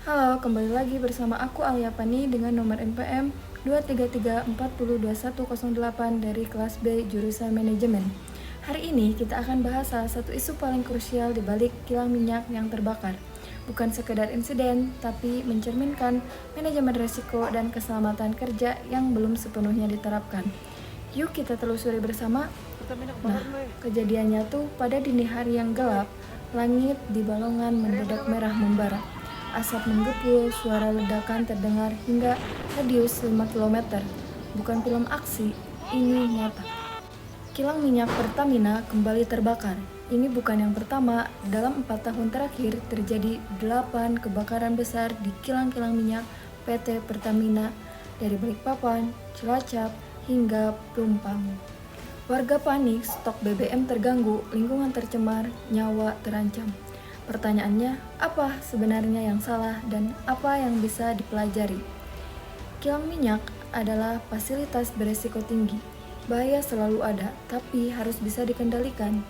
Halo, kembali lagi bersama aku Alia Pani dengan nomor NPM 233402108 dari kelas B jurusan Manajemen. Hari ini kita akan bahas salah satu isu paling krusial di balik kilang minyak yang terbakar. Bukan sekedar insiden, tapi mencerminkan manajemen risiko dan keselamatan kerja yang belum sepenuhnya diterapkan. Yuk kita telusuri bersama. Nah, kejadiannya tuh pada dini hari yang gelap, langit di Balongan mendadak merah membara. Asap menggepul, suara ledakan terdengar hingga radius 5 km. Bukan film aksi, ini nyata. Kilang minyak Pertamina kembali terbakar. Ini bukan yang pertama, dalam 4 tahun terakhir terjadi 8 kebakaran besar di kilang-kilang minyak PT Pertamina dari Balikpapan, Cilacap, hingga Pelumpang. Warga panik, stok BBM terganggu, lingkungan tercemar, nyawa terancam. Pertanyaannya, apa sebenarnya yang salah dan apa yang bisa dipelajari? Kilang minyak adalah fasilitas beresiko tinggi. Bahaya selalu ada, tapi harus bisa dikendalikan.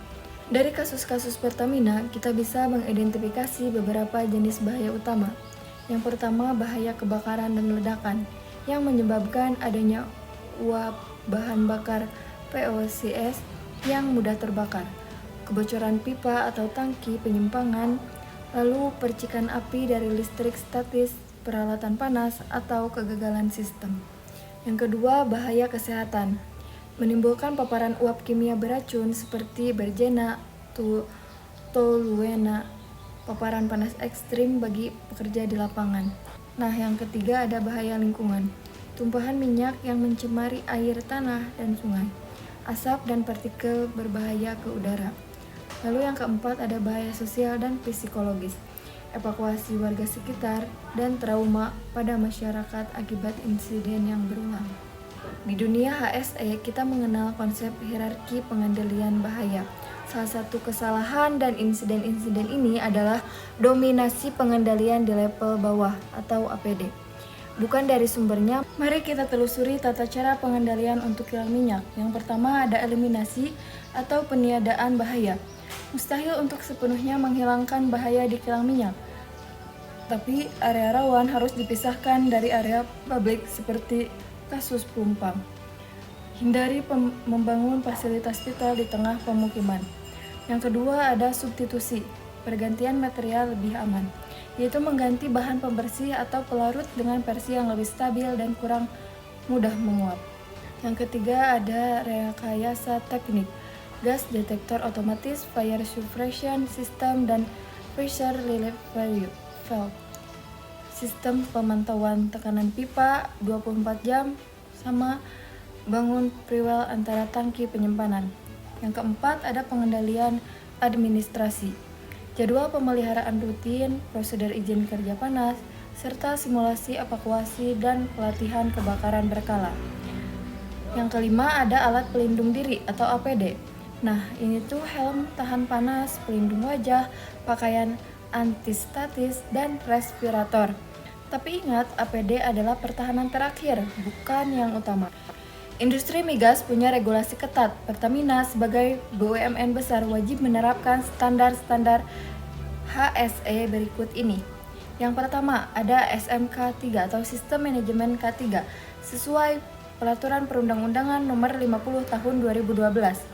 Dari kasus-kasus Pertamina, kita bisa mengidentifikasi beberapa jenis bahaya utama. Yang pertama, bahaya kebakaran dan ledakan, yang menyebabkan adanya uap bahan bakar VOCs yang mudah terbakar, kebocoran pipa atau tangki penyimpangan, lalu percikan api dari listrik statis, peralatan panas, atau kegagalan sistem. Yang kedua, bahaya kesehatan, menimbulkan paparan uap kimia beracun seperti berzena, toluena, paparan panas ekstrim bagi pekerja di lapangan. Nah, yang ketiga ada bahaya lingkungan, tumpahan minyak yang mencemari air, tanah, dan sungai, asap dan partikel berbahaya ke udara. Lalu yang keempat ada bahaya sosial dan psikologis, evakuasi warga sekitar, dan trauma pada masyarakat akibat insiden yang berulang. Di dunia HSE, kita mengenal konsep hierarki pengendalian bahaya. Salah satu kesalahan dan insiden-insiden ini adalah dominasi pengendalian di level bawah atau APD. Bukan dari sumbernya, mari kita telusuri tata cara pengendalian untuk kilang minyak. Yang pertama ada eliminasi atau peniadaan bahaya. Mustahil untuk sepenuhnya menghilangkan bahaya di kilang minyak. Tapi area rawan harus dipisahkan dari area publik seperti kasus Pelumpang. Hindari membangun fasilitas vital di tengah pemukiman. Yang kedua ada substitusi, pergantian material lebih aman, yaitu mengganti bahan pembersih atau pelarut dengan versi yang lebih stabil dan kurang mudah menguap. Yang ketiga ada rekayasa teknik, gas detektor otomatis, fire suppression system, dan pressure relief valve. Sistem pemantauan tekanan pipa 24 jam sama bangun prewell antara tangki penyimpanan. Yang keempat ada pengendalian administrasi, jadwal pemeliharaan rutin, prosedur izin kerja panas, serta simulasi evakuasi dan pelatihan kebakaran berkala. Yang kelima ada alat pelindung diri atau APD. Nah, ini tuh helm tahan panas, pelindung wajah, pakaian antistatis, dan respirator. Tapi ingat, APD adalah pertahanan terakhir, bukan yang utama. Industri migas punya regulasi ketat. Pertamina sebagai BUMN besar wajib menerapkan standar-standar HSE berikut ini. Yang pertama, ada SMK 3 atau Sistem Manajemen K3 sesuai Peraturan Perundang-undangan Nomor 50 Tahun 2012.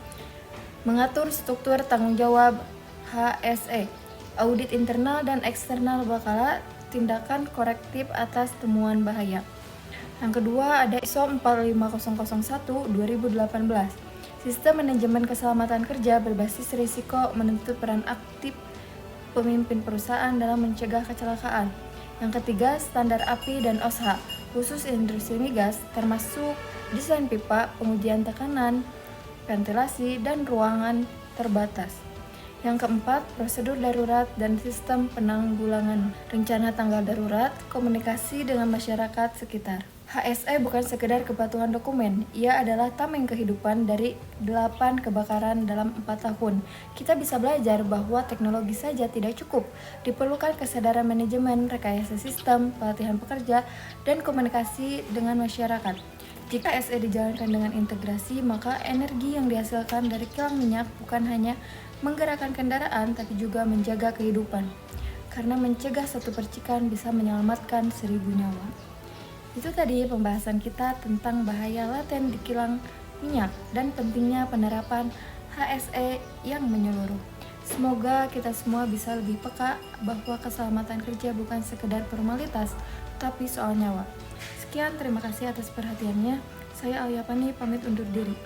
Mengatur struktur tanggung jawab HSE, audit internal dan eksternal berkala, tindakan korektif atas temuan bahaya. Yang kedua ada ISO 45001 2018. Sistem manajemen keselamatan kerja berbasis risiko menuntut peran aktif pemimpin perusahaan dalam mencegah kecelakaan. Yang ketiga, standar API dan OSHA khusus industri migas termasuk desain pipa, pengujian tekanan, ventilasi, dan ruangan terbatas. Yang keempat, prosedur darurat dan sistem penanggulangan, rencana tanggap darurat, komunikasi dengan masyarakat sekitar. HSE bukan sekedar kepatuhan dokumen, ia adalah tameng kehidupan dari 8 kebakaran dalam 4 tahun. Kita bisa belajar bahwa teknologi saja tidak cukup, diperlukan kesadaran manajemen, rekayasa sistem, pelatihan pekerja, dan komunikasi dengan masyarakat. Jika HSE dijalankan dengan integrasi, maka energi yang dihasilkan dari kilang minyak bukan hanya menggerakkan kendaraan, tapi juga menjaga kehidupan. karena mencegah satu percikan bisa menyelamatkan 1000 nyawa. Itu tadi pembahasan kita tentang bahaya laten di kilang minyak dan pentingnya penerapan HSE yang menyeluruh. Semoga kita semua bisa lebih peka bahwa keselamatan kerja bukan sekedar formalitas, tapi soal nyawa. Sekian, terima kasih atas perhatiannya. Saya Alia Pani, pamit undur diri.